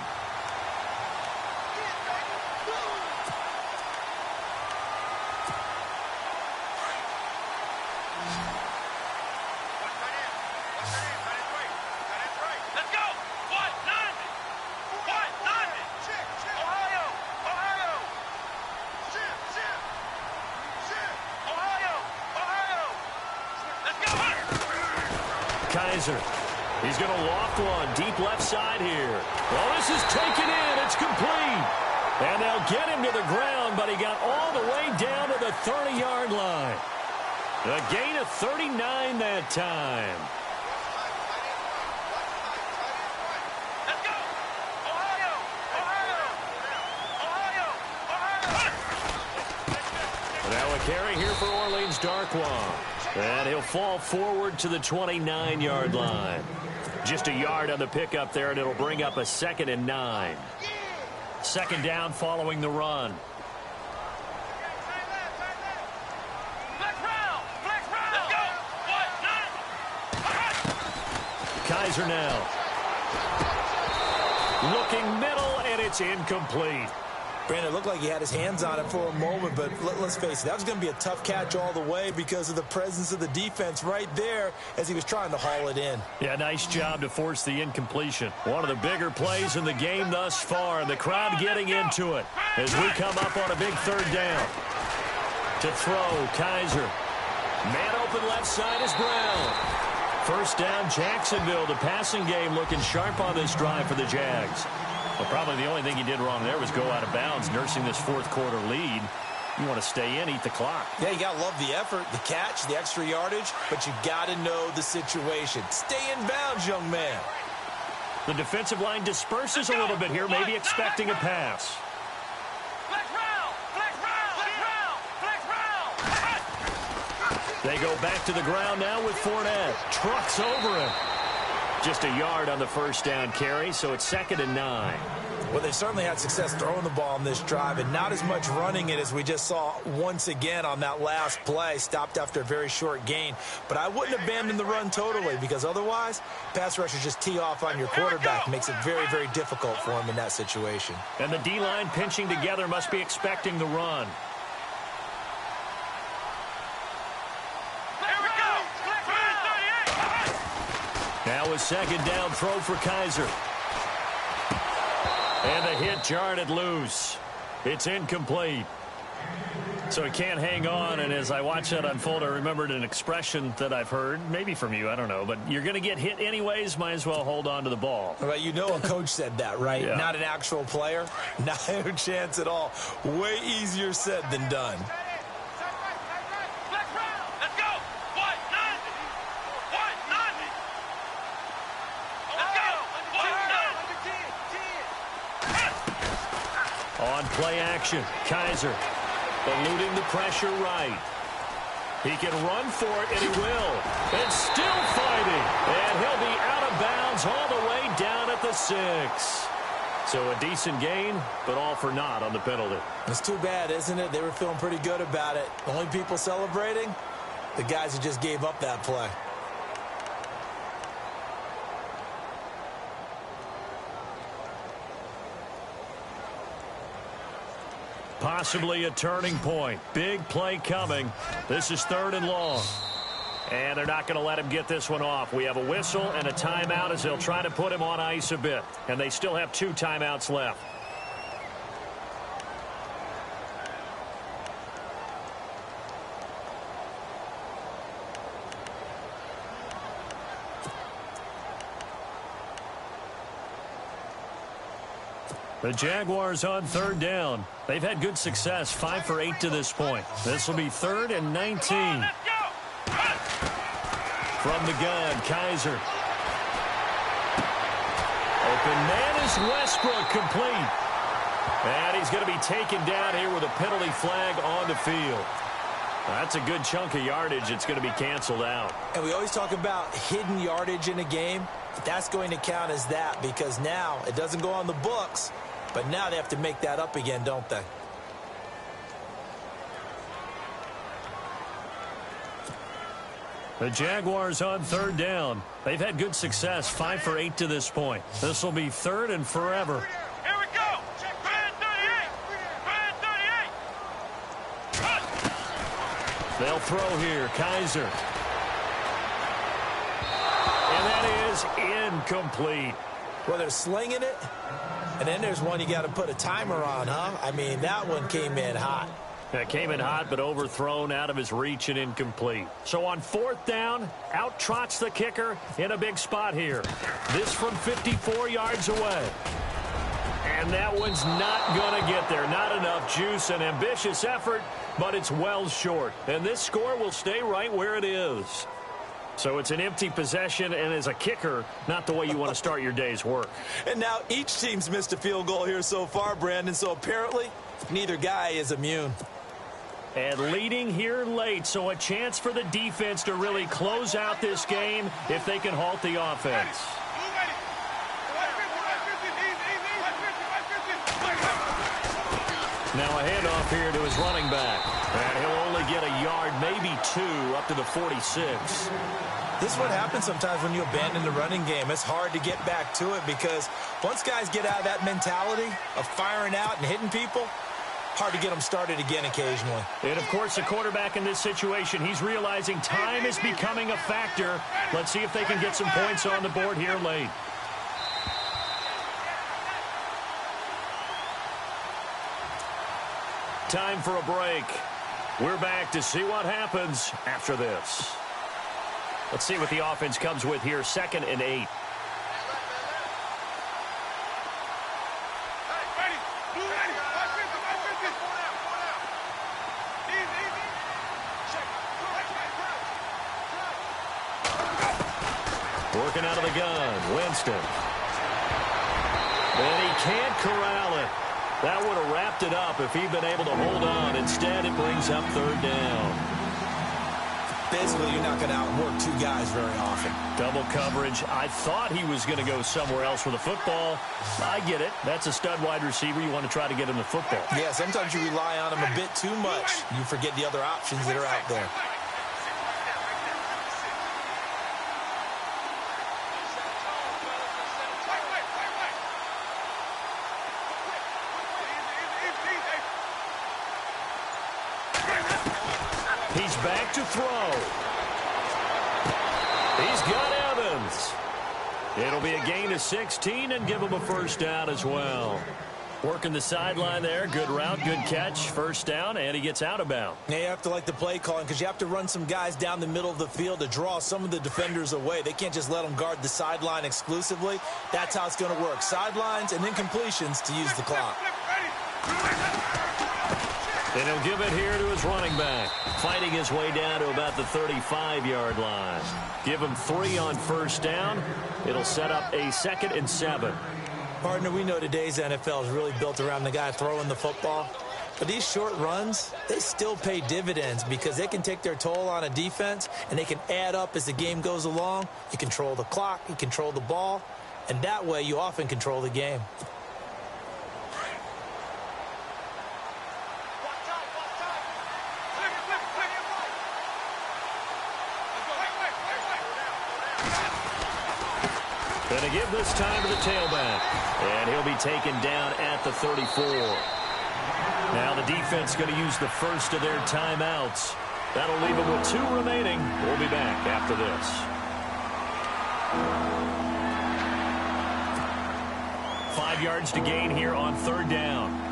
Kaiser. He's going to loft one deep left side here. Well, this is taken in. It's complete. And they'll get him to the ground, but he got all the way down to the 30-yard line. A gain of 39 that time.
Let's go. Ohio.
Now a carry here for Orleans Darkwa. And he'll fall forward to the 29-yard line. Just a yard on the pickup there, and it'll bring up a 2nd and 9. Second down following the run.
Flex round. Let's go.
Kaiser now. Looking middle, and it's incomplete.
Brandon, it looked like he had his hands on it for a moment, but let's face it, that was going to be a tough catch all the way because of the presence of the defense right there as he was trying to haul it in.
Yeah, nice job to force the incompletion. One of the bigger plays in the game thus far, and the crowd getting into it as we come up on a big third down. To throw, Kaiser. Man open left side is Brown. First down, Jacksonville. The passing game looking sharp on this drive for the Jags. Well, probably the only thing he did wrong there was go out of bounds, nursing this fourth quarter lead. You want to stay in, eat the clock.
Yeah, you got to love the effort, the catch, the extra yardage, but you got to know the situation. Stay in bounds, young man.
The defensive line disperses a little bit here, maybe expecting a pass. They go back to the ground now with Fournette. Trucks over him. Just a yard on the first down carry, so it's 2nd and 9.
Well, they certainly had success throwing the ball on this drive, and not as much running it as we just saw once again on that last play. Stopped after a very short gain. But I wouldn't abandon the run totally, because otherwise, pass rushers just tee off on your quarterback. Makes it very, very difficult for him in that situation.
And the D-line pinching together must be expecting the run. Now a 2nd down throw for Kaiser. And the hit jarred it loose. It's incomplete. So he can't hang on, and as I watch that unfold, I remembered an expression that I've heard, maybe from you, I don't know, but you're going to get hit anyways, might as well hold on to the ball.
Well, you know a coach said that, right?
Yeah.
Not an actual player. Not a chance at all. Way easier said than done.
On play action, Kaiser eluding the pressure right. He can run for it, and he will. And still fighting. And he'll be out of bounds all the way down at the 6. So a decent gain, but all for naught on the penalty.
It's too bad, isn't it? They were feeling pretty good about it. The only people celebrating, the guys who just gave up that play.
Possibly a turning point. Big play coming. This is 3rd and long. And they're not going to let him get this one off. We have a whistle and a timeout as they'll try to put him on ice a bit. And they still have 2 timeouts left. The Jaguars on 3rd down. They've had good success, 5 for 8 to this point. This will be 3rd and 19. From the gun, Kaiser. Open man is Westbrook, complete. And he's going to be taken down here with a penalty flag on the field. That's a good chunk of yardage. It's going to be canceled out.
And we always talk about hidden yardage in a game. That's going to count as that because now it doesn't go on the books, but now they have to make that up again, don't they?
The Jaguars on 3rd down. They've had good success, 5 for 8 to this point. This will be 3rd and forever.
Here we go. Brand 38.
They'll throw here. Kaiser. And that is incomplete.
Well, they're slinging it, and then there's one you got to put a timer on, huh? I mean, that one came in hot.
That came in hot, but overthrown, out of his reach and incomplete. So on 4th down, out trots the kicker in a big spot here. This from 54 yards away. And that one's not going to get there. Not enough juice, an ambitious effort, but it's well short. And this score will stay right where it is. So it's an empty possession, and as a kicker, not the way you want to start your day's work.
And now each team's missed a field goal here so far, Brandon, so apparently neither guy is immune.
And leading here late, so a chance for the defense to really close out this game if they can halt the offense. Now a handoff here to his running back. And he'll only get a yard, maybe 2, up to the 46.
This is what happens sometimes when you abandon the running game. It's hard to get back to it because once guys get out of that mentality of firing out and hitting people, hard to get them started again occasionally.
And, of course, the quarterback in this situation, he's realizing time is becoming a factor. Let's see if they can get some points on the board here late. Time for a break. We're back to see what happens after this. Let's see what the offense comes with here. 2nd and 8. Working out of the gun, Winston. And he can't corral it. That would have wrapped it up if he'd been able to hold on. Instead, it brings up 3rd down.
Basically, you're not going to outwork 2 guys very often.
Double coverage. I thought he was going to go somewhere else with the football. I get it. That's a stud wide receiver. You want to try to get him the football.
Yeah, sometimes you rely on him a bit too much. You forget the other options that are out there.
He's back to throw. He's got Evans. It'll be a gain of 16 and give him a 1st down as well. Working the sideline there. Good route, good catch. 1st down, and he gets out of bounds.
Now you have to like the play calling because you have to run some guys down the middle of the field to draw some of the defenders away. They can't just let them guard the sideline exclusively. That's how it's going to work. Sidelines and then completions to use the clock.
And he'll give it here to his running back. Fighting his way down to about the 35-yard line. Give him 3 on 1st down. It'll set up a 2nd and 7.
Partner, we know today's NFL is really built around the guy throwing the football. But these short runs, they still pay dividends because they can take their toll on a defense and they can add up as the game goes along. You control the clock, you control the ball, and that way you often control the game.
Going to give this time to the tailback. And he'll be taken down at the 34. Now the defense going to use the first of their timeouts. That'll leave them with 2 remaining. We'll be back after this. 5 yards to gain here on 3rd down.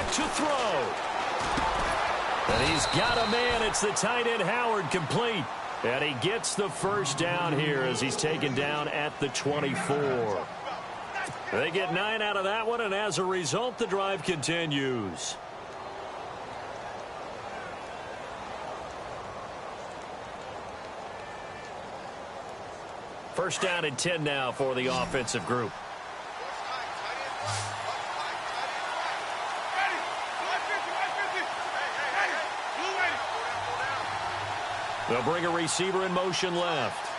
To throw. And he's got a man. It's the tight end Howard, complete. And he gets the 1st down here as he's taken down at the 24. They get 9 out of that one, and as a result, the drive continues. First down and 10 now for the offensive group. They'll bring a receiver in motion left.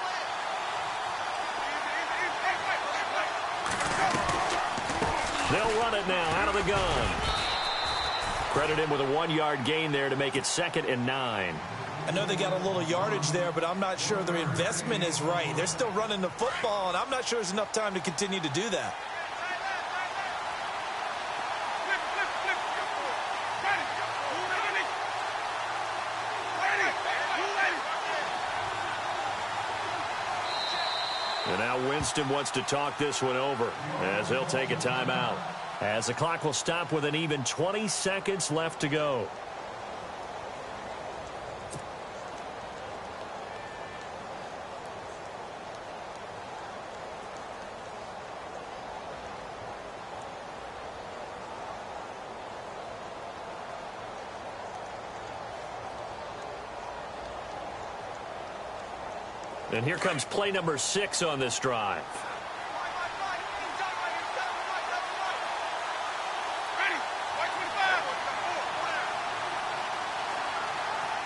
They'll run it now out of the gun. Credit him with a 1-yard gain there to make it 2nd and 9.
I know they got a little yardage there, but I'm not sure their investment is right. They're still running the football, and I'm not sure there's enough time to continue to do that. And now
Winston wants to talk this one over as he'll take a timeout. As the clock will stop with an even 20 seconds left to go. And here comes play number 6 on this drive.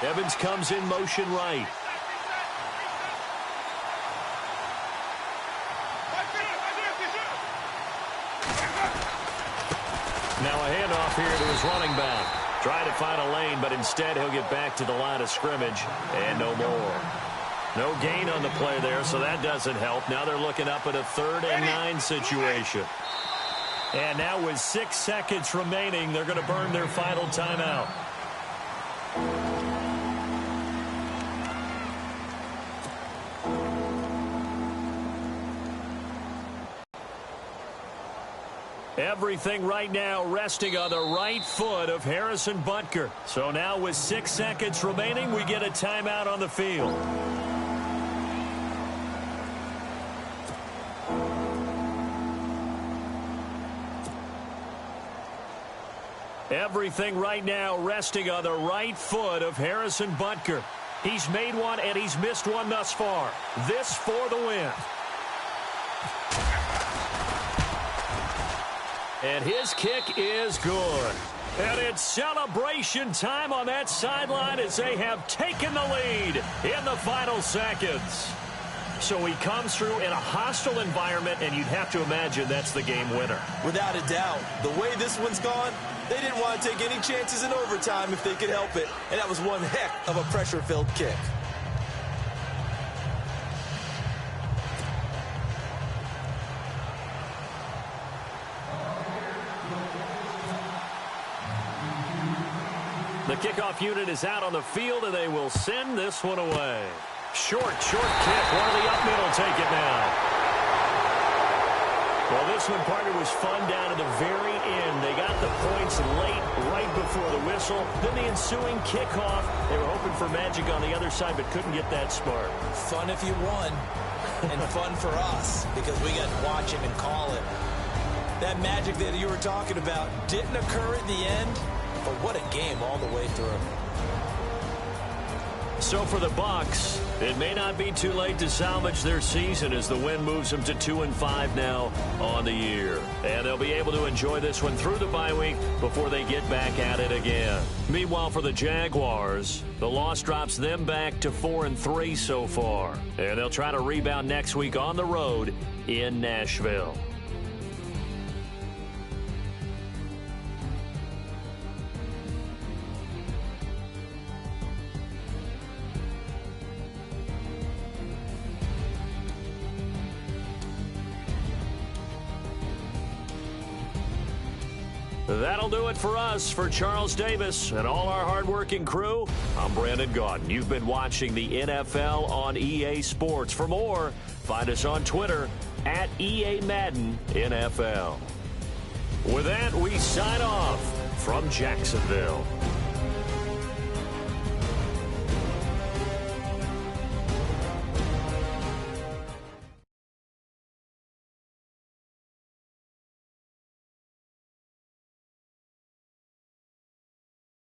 Evans comes in motion right. Now a handoff here to his running back. Trying to find a lane, but instead he'll get back to the line of scrimmage and no more. No gain on the play there, so that doesn't help. Now they're looking up at a 3rd and 9 situation. And now with 6 seconds remaining, they're going to burn their final timeout. Everything right now resting on the right foot of Harrison Butker. So now with 6 seconds remaining, we get a timeout on the field. Everything right now resting on the right foot of Harrison Butker. He's made one and he's missed one thus far. This for the win. And his kick is good. And it's celebration time on that sideline as they have taken the lead in the final seconds. So he comes through in a hostile environment, and you'd have to imagine that's the game winner.
Without a doubt. The way this one's gone, they didn't want to take any chances in overtime if they could help it. And that was one heck of a pressure-filled kick.
The kickoff unit is out on the field, and they will send this one away. Short kick. One of the up middle take it now. Well, this one, partner, was fun down to the very end. They got the points late, right before the whistle. Then the ensuing kickoff. They were hoping for magic on the other side, but couldn't get that spark.
Fun if you won, and fun for us, because we got to watch it and call it. That magic that you were talking about didn't occur at the end, but what a game all the way through.
So for the Bucs, it may not be too late to salvage their season as the win moves them to 2-5 now on the year. And they'll be able to enjoy this one through the bye week before they get back at it again. Meanwhile, for the Jaguars, the loss drops them back to 4-3 so far. And they'll try to rebound next week on the road in Nashville. That'll do it for us. For Charles Davis and all our hardworking crew, I'm Brandon Gaudin. You've been watching the NFL on EA Sports. For more, find us on Twitter at EA Madden NFL. With that, we sign off from Jacksonville.